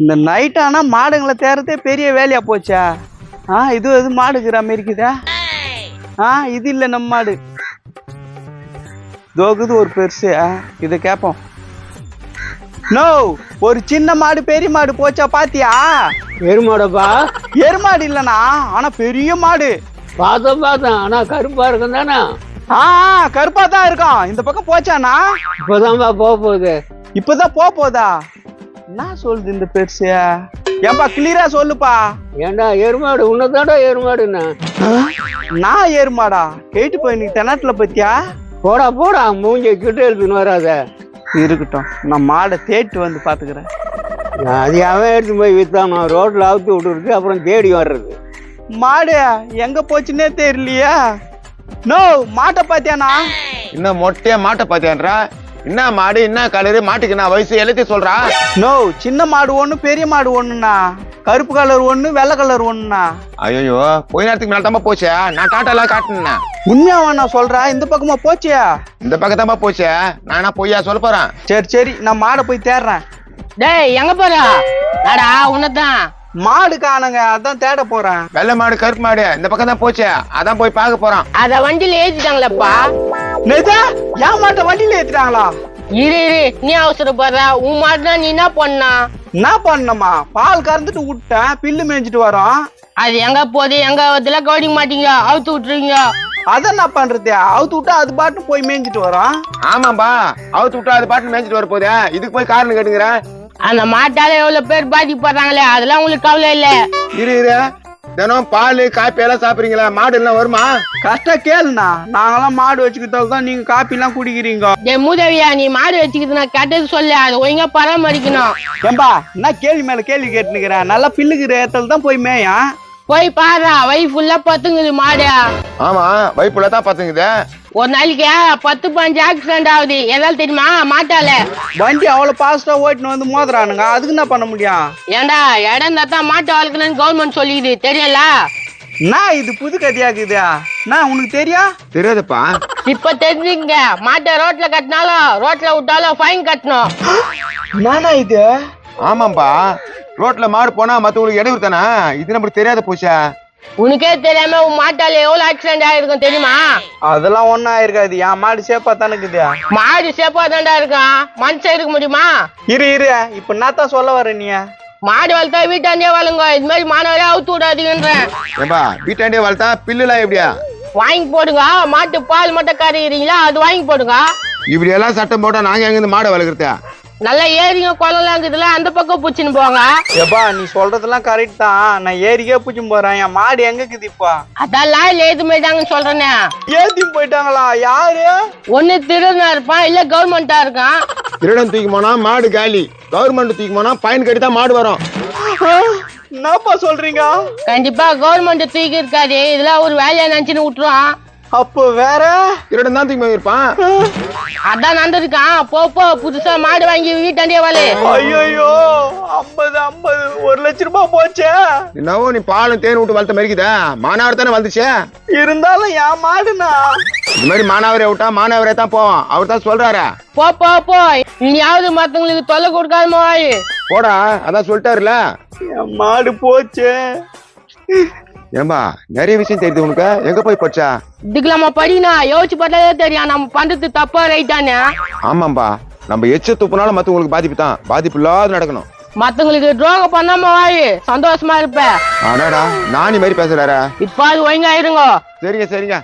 இந்த நைட் ஆனா மாடுங்களை தேர்றதே பெரிய வேலையா போச்சா? இது மாடுக்குற மாதிரி இருக்குதா? இது இல்ல நம்ம மாடு தோகுது ஒரு பெருசு. இத கேப்போம். நோ, ஒரு சின்ன மாடு பெரிய மாடு போச்சா பாத்தியா? எருமாடப்பா. எருமாடு இல்லனா, ஆனா பெரிய மாடு. பார்த்தேன் ஆனா கருப்பா இருக்கும் தானே? கருப்பா தான் இருக்கும். இந்த பக்கம் போச்சானா? இப்பதான்பா போகுது. இப்பதான் போதா? என்ன சொல்லுது இந்த பெருசு? ஏன்பா கிளியரா சொல்லுப்பா. ஏண்டா எருமாடு உன்னதாடா எருமாடுன்னா? நான் எருமாடா? கேட்டு போய் நீ தெனாட்டுல பத்தியா? போடா மூஞ்ச கிட்ட எடுத்துன்னு வராத. இருக்கட்டும், நான் மாடை தேட்டு வந்து பாத்துக்கிறேன். அது அவன் எடுத்து போய் வித்தானோ, ரோட்ல அவுத்து விட்டுருக்கு, அப்புறம் தேடி வர்றது. மாடு எங்க போச்சுன்னே தெரியலையா? நோ, மாட்டை பாத்தியானா? இன்னும் மொட்டையா மாட்டை பாத்தியான்றா? என்ன மாடு, என்ன கலரு, மாட்டுக்கு என்ன வயசு எல்லாத்தையும் சொல்றா? நோ, சின்ன மாடு ஒண்ணு பெரிய மாடு ஒண்ணுண்ணா. கருப்பு கலர் ஒண்ணு வெள்ளை கலர் ஒண்ணுண்ணா. ஐயோ, போய் நேரத்துக்கு மேல தாமா போச்சே. நான் டாட்டா எல்லாம் காட்டினேன். உண்மையாவா நான் சொல்றேன்? இந்த பக்கமா போச்சியா? இந்த பக்கம் தாமா போச்சே. நான் என்ன பொய்யா சொல்ல போறேன்? சரி, நான் மாடை போய் தேடுறேன். டேய் எங்க போற? நாடா உன்னதான் மாடு காணுங்க, அதான் தேட போறேன். வெள்ளை மாடு கருப்பு மாடு இந்த பக்கம் தான் போச்சே, அதான் போய் பார்க்க போறோம். அத வண்டியில ஏத்திட்டாங்களப்பா. நேதா, என் மாட்டை வண்டியில ஏத்துறாங்களா? இரு நீ அவசரப்படுற. உன் மாடுனா நீ என்ன பண்ணா? என்ன பண்ணமா? பால் கறந்துட்டு விட்டேன், பில்லு மேய்ஞ்சிட்டு வரோம். அது எங்க போகுது எங்க வருதுல கவனிக்க மாட்டீங்க, அவுத்து விட்டுறீங்க. அத என்ன பண்றது? அவுத்து விட்டா அது பாட்டு போய் மேய்ஞ்சிட்டு வரோம். ஆமாம்பா, அவுத்து விட்டா அது பாட்டு மேய்ஞ்சிட்டு வர போதே. இதுக்கு போய் காரணம் கேட்டுக்கிறேன். அந்த மாட்டால எவ்வளவு பேர் பாதிப்படுறாங்களே, அதெல்லாம் உங்களுக்கு கவலை இல்ல. இரு தினம் பால் காப்பி எல்லாம் சாப்பிடுறீங்களா? மாடு எல்லாம் வருமா? கஷ்டம் கேளுண்ணா, நாங்கெல்லாம் மாடு வச்சுக்கிட்டால் தான் நீங்க காப்பி எல்லாம் குடிக்கிறீங்க. டேய் மூதவியா, நீ மாடு வச்சுக்கிட்டு நான் கேட்டது சொல்லு, அதை ஒழுங்கா பராமரிக்கணும். ஏம்பா, என்ன கேள்வி மேல கேள்வி கேட்டுக்கிறேன்? நல்லா பில்லுக்கு ஏத்தல் தான் போய் மேயா. போய் பாரு, வயி ஃபுல்லா பத்துங்குது மாடு. ஆமா, வைப்புல தான் பாத்துங்குது. ஒரு நாளைக்கு 10-15 ஆக்சிடென்ட் ஆகுது. எதால தெரியுமா? மாட்டால வண்டி அவ்வளவு பாஸ்டா ஓட்டின்னு வந்து மோதுறானுங்க, அதுக்கு என்ன பண்ண முடியும்? ஏண்டா இடம் தான் மாட்டு வளர்க்கணும்னு கவர்மெண்ட் சொல்லிக்குது, தெரியல? நான் இது புது கதையாக்குதா? நான் உனக்கு தெரியும்? தெரியாதுப்பா. இப்ப தெரிஞ்சுங்க, மாட்டை ரோட்ல கட்டினாலும் ரோட்ல விட்டாலும் ஃபைன் கட்டணும். நானா இது? ஆமாம்பா, ரோட்ல மாடு போனா மத்தவங்களுக்கு இடையூறு தானே. இது நமக்கு தெரியாத போச்சா? உனக்கே தெரியாம உன் மாட்டால எவ்வளவு ஆக்சிடென்ட் ஆயிருக்கும் தெரியுமா? அதெல்லாம் ஒன்னும் ஆயிருக்காது. என் மாடு சேப்பா தானே இருக்குது. மாடு சேப்பா தாண்டா இருக்கான், மனுஷன் இருக்க முடியுமா? இரு இப்ப நான் தான் சொல்ல வர. நீ மாடு வளர்த்தா வீட்டாண்டே வளருங்க, இது மாதிரி மானவரே அவுத்து விடாதீங்கன்றேன். ஏம்பா, வீட்டாண்டே வளர்த்தா பில்லுலாம் எப்படியா? வாங்கி போடுங்க. மாட்டு பால் மட்டும் கறக்கிறீங்களா, அது வாங்கி போடுங்க. இப்படி எல்லாம் சட்டம் போட்டா நாங்க எங்க இருந்து மாடை வளர்க்குறதா? நல்லா ஏரிங்க குளம்லாம் இருக்குதுல, அந்த பக்கம் பூச்சின்னு போங்க. ஏப்பா, நீ சொல்றதெல்லாம் கரெக்ட் தான். நான் ஏரிக்கே பூச்சும் போறேன். என் மாடு எங்க இருக்குது இப்ப? அதெல்லாம் இல்ல, ஏத்து போயிட்டாங்கன்னு சொல்றேனே. ஏத்தி போயிட்டாங்களா? யாரு? ஒண்ணு திருடனா இருப்பான், இல்ல கவர்மெண்டா இருக்கான். திருடன் தூக்கி போனா மாடு காலி, கவர்மெண்ட் தூக்கி போனா பயன் கட்டி தான் மாடு வரும். என்னப்பா சொல்றீங்க? கண்டிப்பா கவர்மெண்ட் தூக்கி இருக்காது, இதெல்லாம் ஒரு வேலையா நினைச்சுன்னு விட்டுருவான். அப்போ வேற திருடன் தான் தூக்கி போயிருப்பான். அதான் நடந்திருக்கான். போ புதுசா மாடு வாங்கி வீட்டாண்டே வாழு. ஐயோ, 50 1 லட்சம் ரூபாய் போச்சே. என்னவோ நீ பாலும் தேன் விட்டு வளர்த்த மாதிரிக்குதா? மானாவர் தானே வளர்ந்துச்சே. இருந்தாலும் என் மாடுனா இது மாதிரி மானாவரே விட்டா மானாவரே தான் போவோம். அவர் தான் சொல்றாரு. போ இனியாவது மத்தவங்களுக்கு தொல்லை கொடுக்காம வாழு. போடா, அதான் சொல்லிட்டாருல. என் மாடு போச்சே. ஏம்பா, நிறைய விஷயம் தெரியுது உனக்கு. எங்க போய் படிச்சா? இதுக்கு நம்ம படினா யோசிச்சு பார்த்தாலே தெரியும் நம்ம பண்றது தப்பா ரைட்டானே. ஆமாம்பா, நம்ம எச்ச துப்புனால மத்தவங்களுக்கு பாதிப்பு தான். பாதிப்பு இல்லாத நடக்கணும். மத்தவங்களுக்கு துரோகம் பண்ணாம வாழு, சந்தோஷமா இருப்ப. ஆனாடா, நானி மாதிரி பேசுறாரா? இப்ப அது ஒழுங்கா இருங்க. சரிங்க